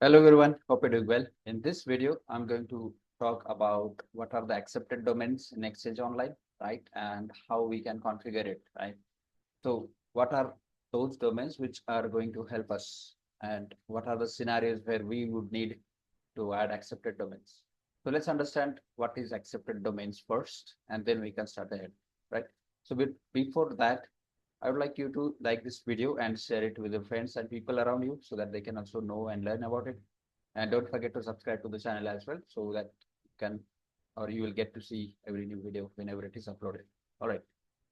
Hello everyone, hope you're doing well. In this video, I'm going to talk about what are the accepted domains in Exchange Online, right? And how we can configure it, right? So what are those domains which are going to help us? And what are the scenarios where we would need to add accepted domains? So let's understand what is accepted domains first, and then we can start ahead, right? So before that, I would like you to like this video and share it with your friends and people around you so that they can also know and learn about it. And don't forget to subscribe to the channel as well so that you can or you will get to see every new video whenever it is uploaded. All right.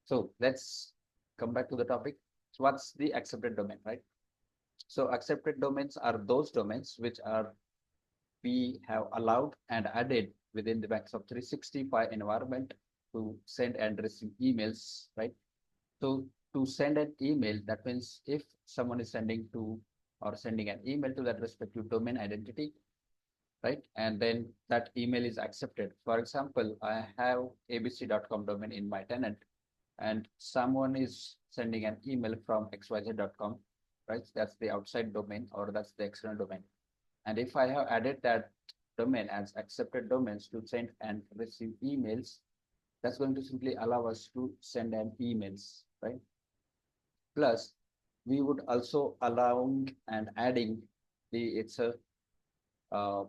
So let's come back to the topic. So what's the accepted domain, right? So accepted domains are those domains which are we have allowed and added within the Microsoft 365 environment to send and receive emails, right? So to send an email, that means if someone is sending to or sending an email to that respective domain identity, right? And then that email is accepted. For example, I have abc.com domain in my tenant, and someone is sending an email from xyz.com, right? That's the outside domain or that's the external domain. And if I have added that domain as accepted domains to send and receive emails, that's going to simply allow us to send an emails, right? Plus, we would also allowing and adding the Excel uh,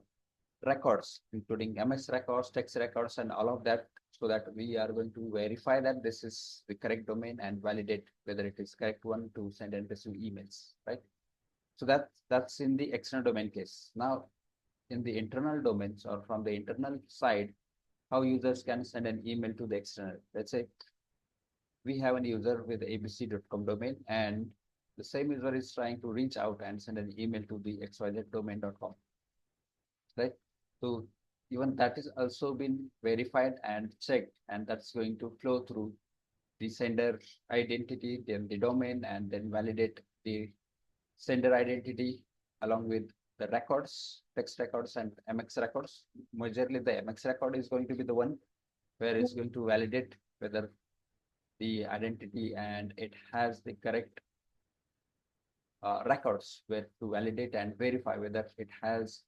records, including MS records, text records, and all of that, so that we are going to verify that this is the correct domain and validate whether it is correct one to send and receive emails, right? So that's in the external domain case. Now, in the internal domains or from the internal side, how users can send an email to the external. Let's say we have a user with abc.com domain, and the same user is trying to reach out and send an email to the xyzdomain.com, right? So even that is also been verified and checked, and that's going to flow through the sender identity, then the domain, and then validate the sender identity along with the records, text records, and MX records. Majorly, the MX record is going to be the one where it's going to validate whether the identity and it has the correct records where to validate and verify whether it has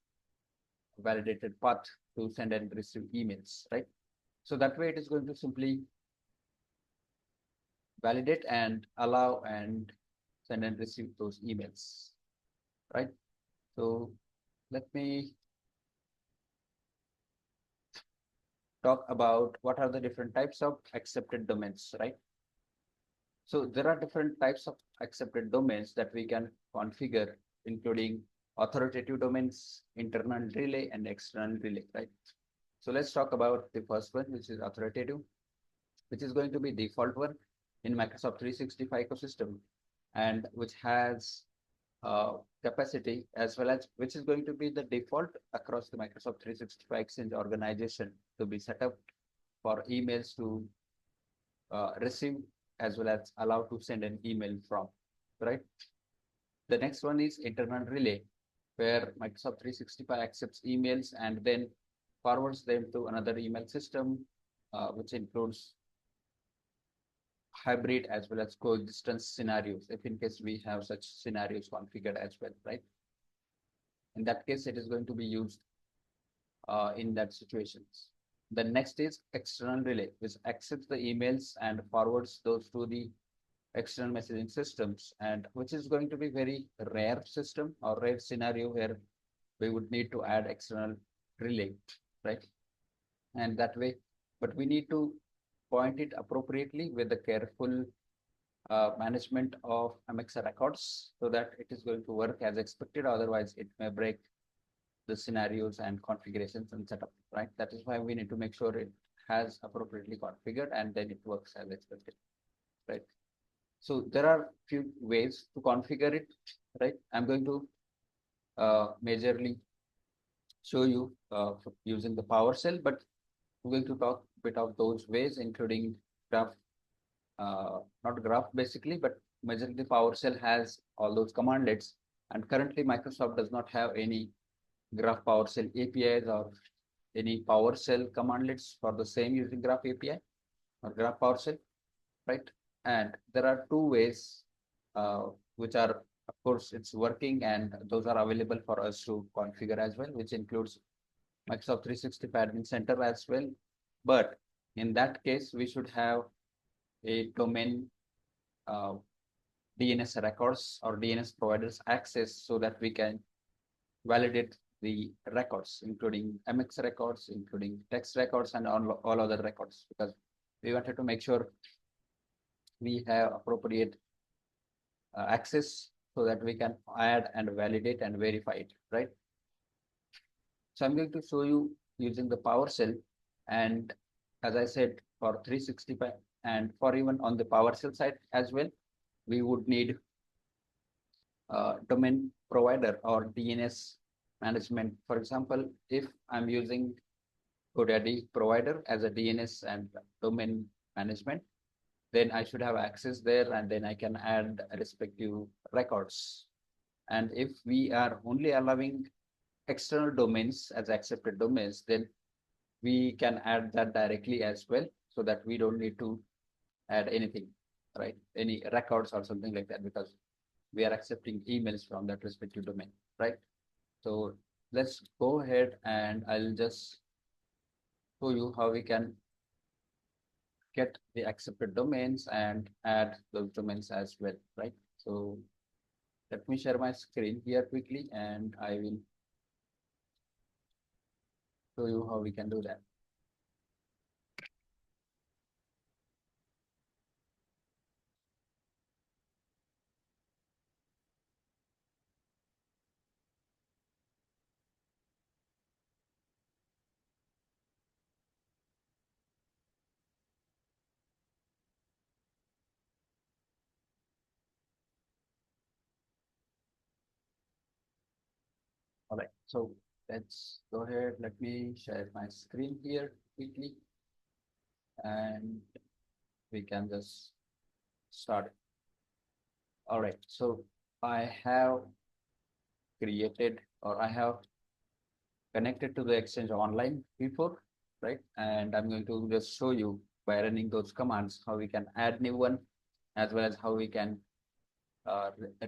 validated path to send and receive emails, right? So that way it is going to simply validate and allow and send and receive those emails, right? So let me talk about what are the different types of accepted domains, right? So there are different types of accepted domains that we can configure, including authoritative domains, internal relay, and external relay, right? So let's talk about the first one, which is authoritative, which is going to be default one in Microsoft 365 ecosystem, and which has capacity as well as which is going to be the default across the Microsoft 365 Exchange organization to be set up for emails to receive as well as allow to send an email from, right? The next one is internal relay, where Microsoft 365 accepts emails and then forwards them to another email system, which includes hybrid as well as coexistence scenarios, if in case we have such scenarios configured as well, right? In that case, it is going to be used in that situations. The next is external relay, which accepts the emails and forwards those to the external messaging systems, and which is going to be very rare system or rare scenario where we would need to add external relay, right? And that way, but we need to point it appropriately with the careful management of Amexa records so that it is going to work as expected. Otherwise, it may break the scenarios and configurations and setup, right? That is why we need to make sure it has appropriately configured and then it works as expected, right? So there are few ways to configure it, right? I'm going to majorly show you using the PowerShell, but we're going to talk a bit of those ways, including graph, not graph basically, but majorly PowerShell has all those commandlets. And currently Microsoft does not have any Graph PowerShell APIs or any PowerShell commandlets for the same using Graph API or Graph PowerShell, right? And there are two ways which are of course, it's working, and those are available for us to configure as well, which includes Microsoft 365 Admin Center as well. But in that case, we should have a domain uh, DNS records or DNS providers access so that we can validate the records, including MX records, including text records, and all other records, because we wanted to make sure we have appropriate access so that we can add and validate and verify it, right? So I'm going to show you using the PowerShell, and as I said, for 365 and for even on the PowerShell side as well, we would need domain provider or DNS management. For example, if I'm using GoDaddy provider as a DNS and domain management, then I should have access there, and then I can add respective records. And if we are only allowing external domains as accepted domains, then we can add that directly as well, so that we don't need to add anything, right? Any records or something like that, because we are accepting emails from that respective domain, right? So let's go ahead, and I'll just show you how we can get the accepted domains and add those domains as well, right? So let me share my screen here quickly, and I will show you how we can do that. All right, so let's go ahead. Let me share my screen here quickly, and we can just start. All right, so I have created, or I have connected to the Exchange Online before, right? And I'm going to just show you by running those commands how we can add new one, as well as how we can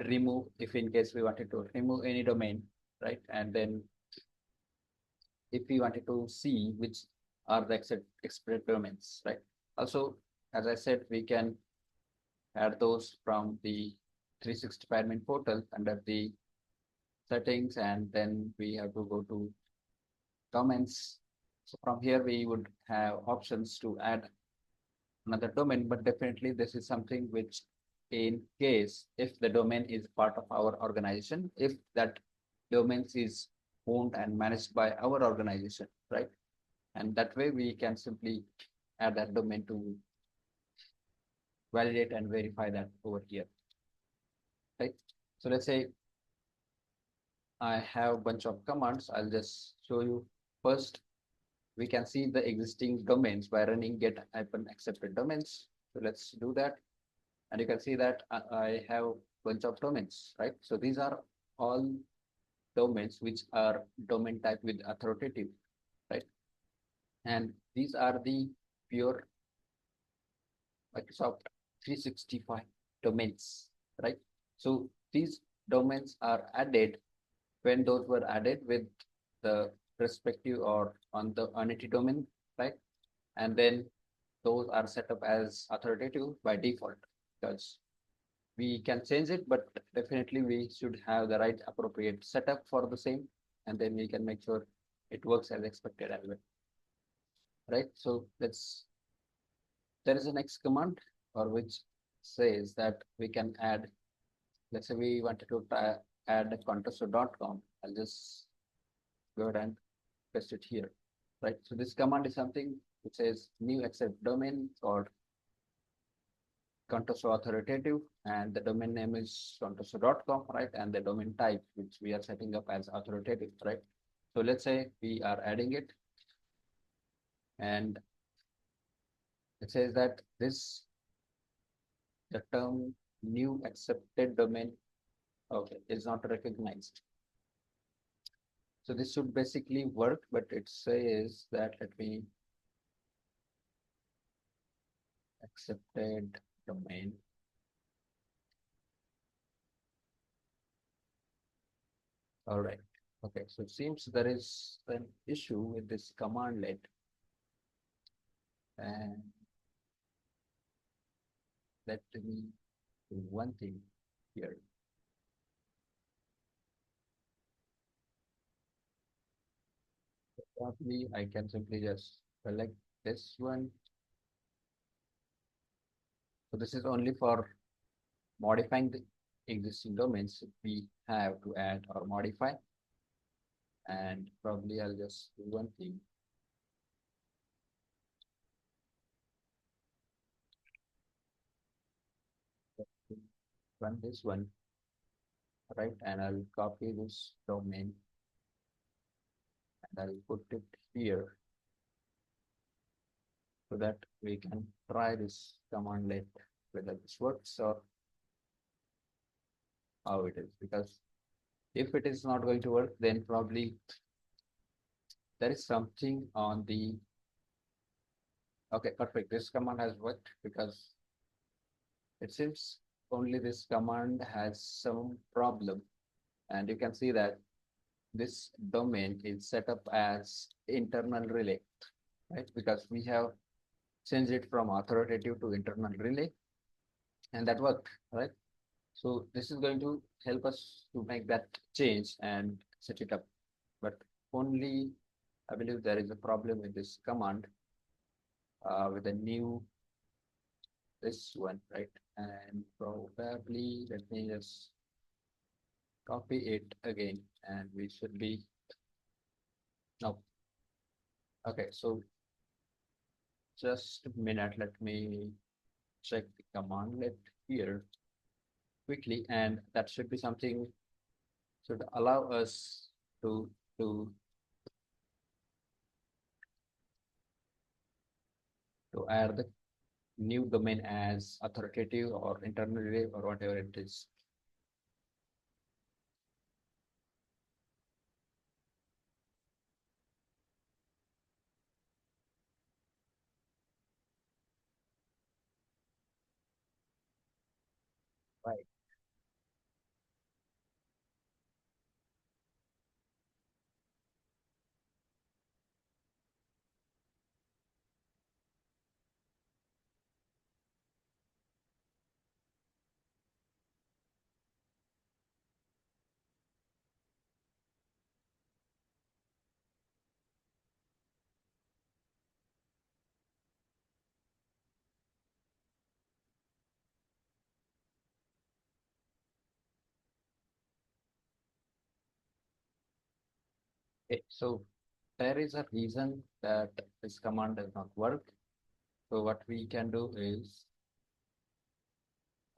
remove, if in case we wanted to remove any domain, right? And then if we wanted to see which are the expert domains, right? Also, as I said, we can add those from the 365 admin portal under the settings, and then we have to go to domains. So from here, we would have options to add another domain, but definitely this is something which, in case if the domain is part of our organization, if that domain is owned and managed by our organization, right? And that way we can simply add that domain to validate and verify that over here, right? So let's say I have a bunch of commands. I'll just show you. First, we can see the existing domains by running get hyphen accepted domains. So let's do that. And you can see that I have a bunch of domains, right? So these are all domains which are domain type with authoritative, right? And these are the pure Microsoft 365 domains, right? So these domains are added when those were added with the respective or on the entity domain, right? And then those are set up as authoritative by default, because we can change it, but definitely we should have the right appropriate setup for the same, and then we can make sure it works as expected as well, right? So there is a next command for which says that we can add, let's say we wanted to add contoso.com. I'll just go ahead and paste it here, right? So this command is something which says new accept domain called Contoso authoritative, and the domain name is contoso.com, right? And the domain type, which we are setting up as authoritative, right? So let's say we are adding it, and it says that the term new accepted domain, okay, is not recognized. So this should basically work, but it says that, let me accepted domain. All right. Okay. So it seems there is an issue with this commandlet, and let me do one thing here. Probably I can simply just select this one. So this is only for modifying the existing domains we have to add or modify. And probably I'll just do one thing. Run this one, right? And I'll copy this domain and I'll put it here so that we can try this commandlet whether this works or how it is. Because if it is not going to work, then probably there is something on the. Okay, perfect. This command has worked because it seems only this command has some problem. And you can see that this domain is set up as internal relay, right? Because we have changed it from authoritative to internal relay, and that worked, right? So this is going to help us to make that change and set it up. But only I believe there is a problem with this command with a new this one, right? And probably let me just copy it again, and we should be no. Okay, so just a minute. Let me check the commandlet here quickly, and that should be something should allow us to to to add the new domain as authoritative or internal relay or whatever it is. Right. Okay, so there is a reason that this command does not work. So what we can do is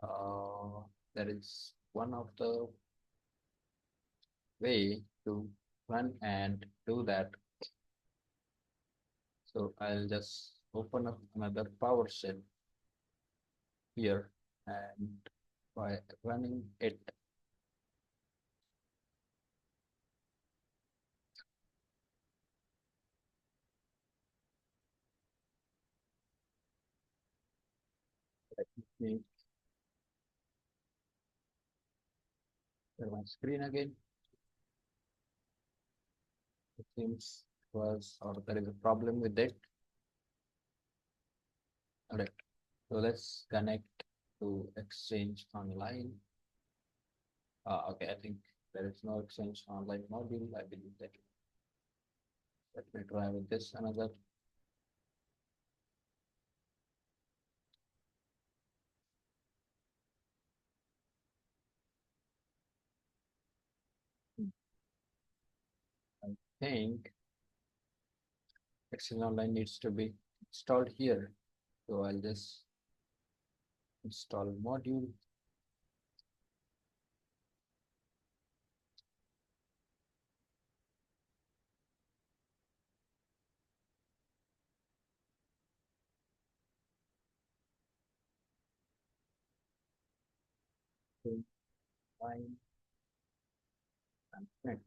uh, there is one of the way to run and do that. So I'll just open up another PowerShell here, and by running it, let me share my screen again. It seems was or there is a problem with it. All right. So let's connect to Exchange Online. Okay, I think there is no Exchange Online module. I believe that. Let me try with this another. I think Exchange Online needs to be installed here. So I'll just install module. Fine and print.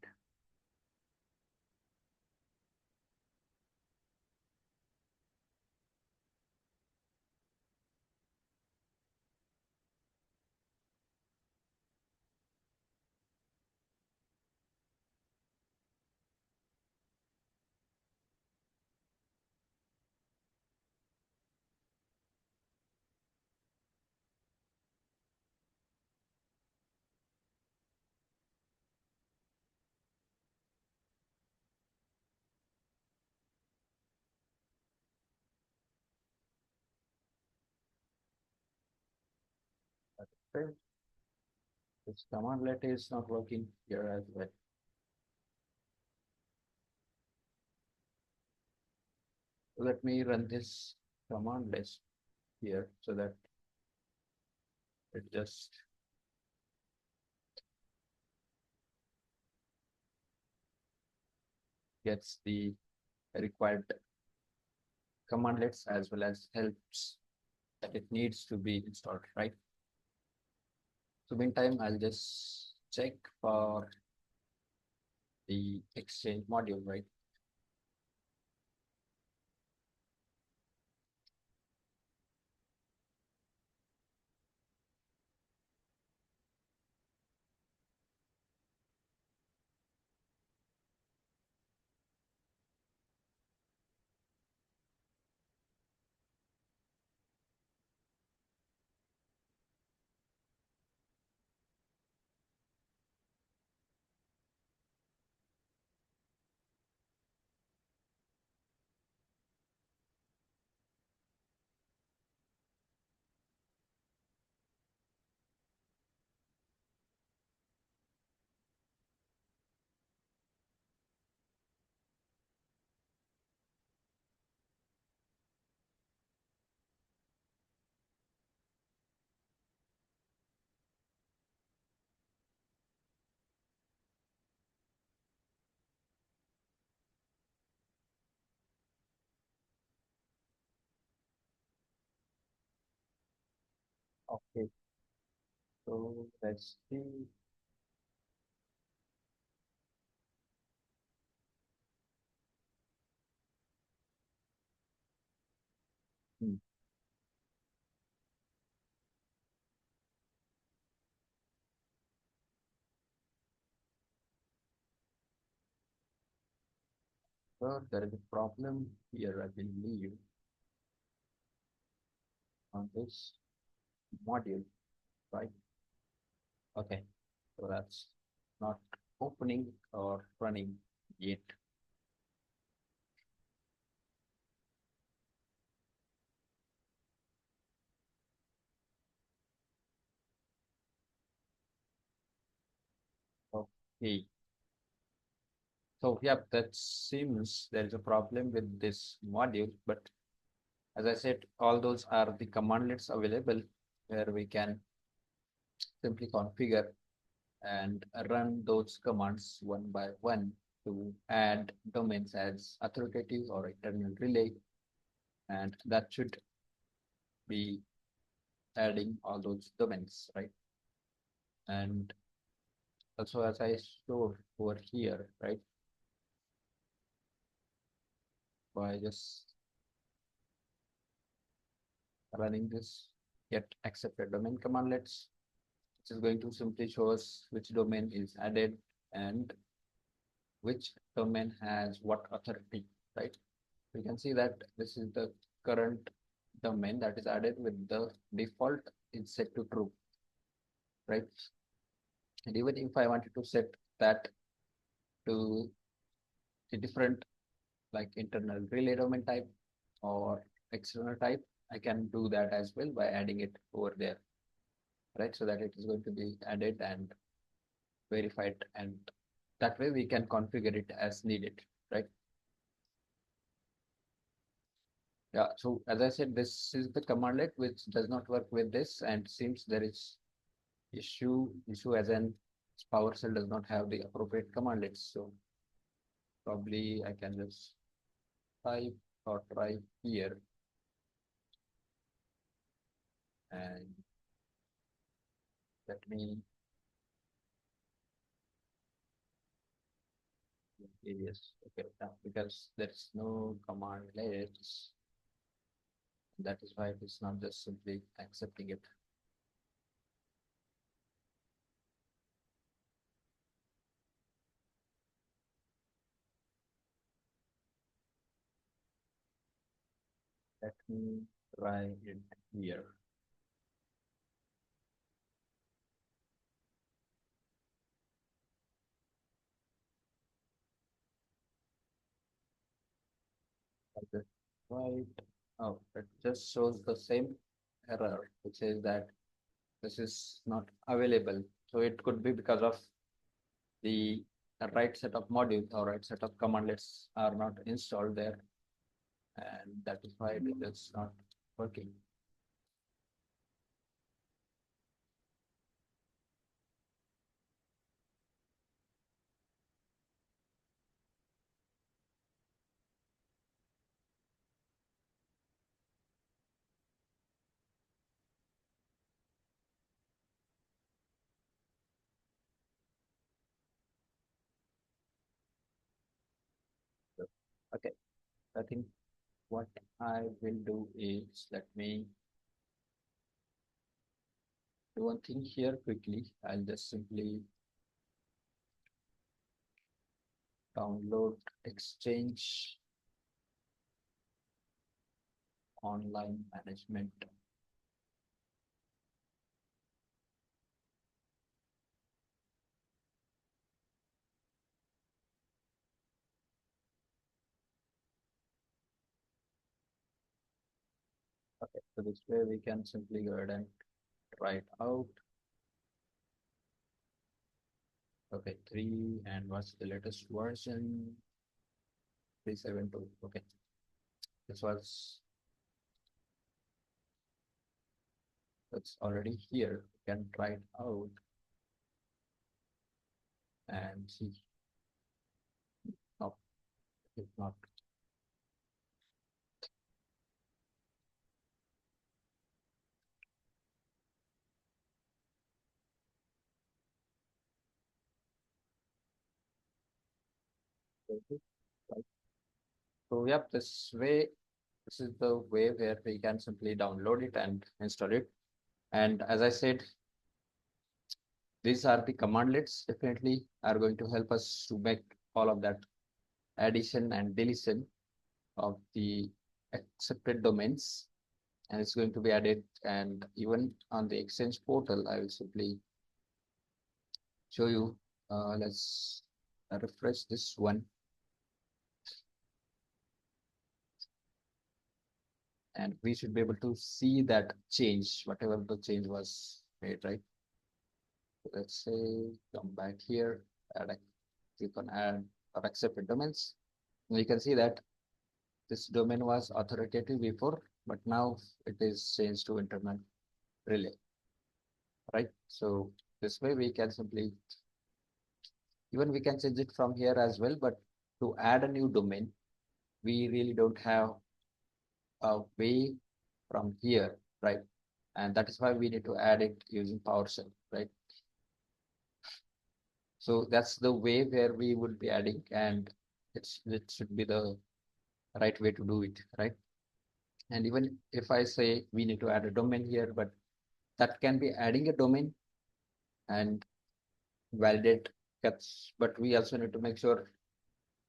Okay. This commandlet is not working here as well. Let me run this command list here so that it just gets the required commandlets as well as helps that it needs to be installed, right? So meantime, I'll just check for the Exchange module, right? Okay, so let's see. Hmm. So there is a problem here, I believe, on this module, right? Okay, so that's not opening or running yet. Okay, so yeah, that seems there is a problem with this module, but as I said, all those are the commandlets available where we can simply configure and run those commands one by one to add domains as authoritative or internal relay, and that should be adding all those domains, right? And also, as I showed over here, right, by just running this get accepted domain commandlets, which is going to simply show us which domain is added and which domain has what authority, right? We can see that this is the current domain that is added with the default is set to true, right? And even if I wanted to set that to a different like internal relay domain type or external type, I can do that as well by adding it over there, right? So that it is going to be added and verified, and that way we can configure it as needed, right? Yeah, so as I said, this is the commandlet which does not work with this, and seems there is issue as in PowerShell does not have the appropriate commandlets. So probably I can just type or try here and let me areas. Okay, because there's no commandlets, that is why it is not just simply accepting it. Let me try it here. Right. Oh, it just shows the same error, which is that this is not available. So it could be because of the right set of modules or right set of commandlets are not installed there, and that is why it is not working. Okay, I think what I will do is let me do one thing here quickly. I'll just simply download Exchange Online Management. Okay, so this way we can simply go ahead and try it out. Okay, 3, and what's the latest version? 3.7.2. Okay, this was it's already here. You can try it out and see. No, it's not. Okay, right. So yep, this is the way where we can simply download it and install it. And as I said, these are the commandlets definitely are going to help us to make all of that addition and deletion of the accepted domains, and it's going to be added. And even on the Exchange portal, I will simply show you. Let's refresh this one, and we should be able to see that change, whatever the change was made, right? So let's say come back here, click on add or accepted domains. And you can see that this domain was authoritative before, but now it is changed to internal relay, right? So this way we can simply, even we can change it from here as well, but to add a new domain, we really don't have a way from here, right? And that is why we need to add it using PowerShell, right? So that's the way where we would be adding, and it should be the right way to do it, right? And even if I say we need to add a domain here, but that can be adding a domain and validate gets, but we also need to make sure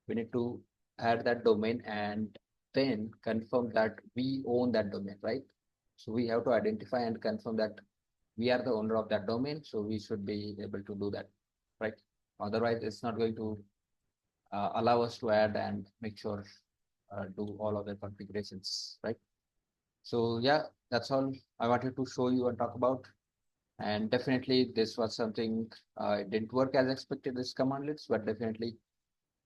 we need to add that domain and then confirm that we own that domain, right? So we have to identify and confirm that we are the owner of that domain. So we should be able to do that, right? Otherwise, it's not going to allow us to add and make sure do all of the configurations, right? So yeah, that's all I wanted to show you and talk about. And definitely this was something it didn't work as expected, this commandlets, but definitely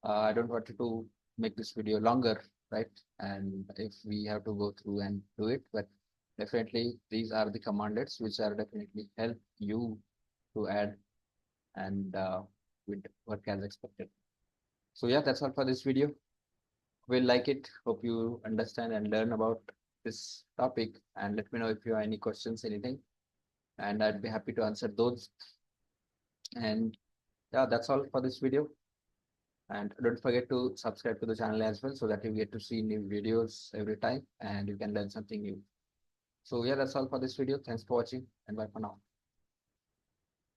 I don't want to make this video longer, right? And if we have to go through and do it, but definitely these are the commandlets which are definitely help you to add and would work as expected. So yeah, that's all for this video. Will like it. Hope you understand and learn about this topic, and let me know if you have any questions, anything, and I'd be happy to answer those. And yeah, that's all for this video. And don't forget to subscribe to the channel as well so that you get to see new videos every time and you can learn something new. So yeah, that's all for this video. Thanks for watching and bye for now.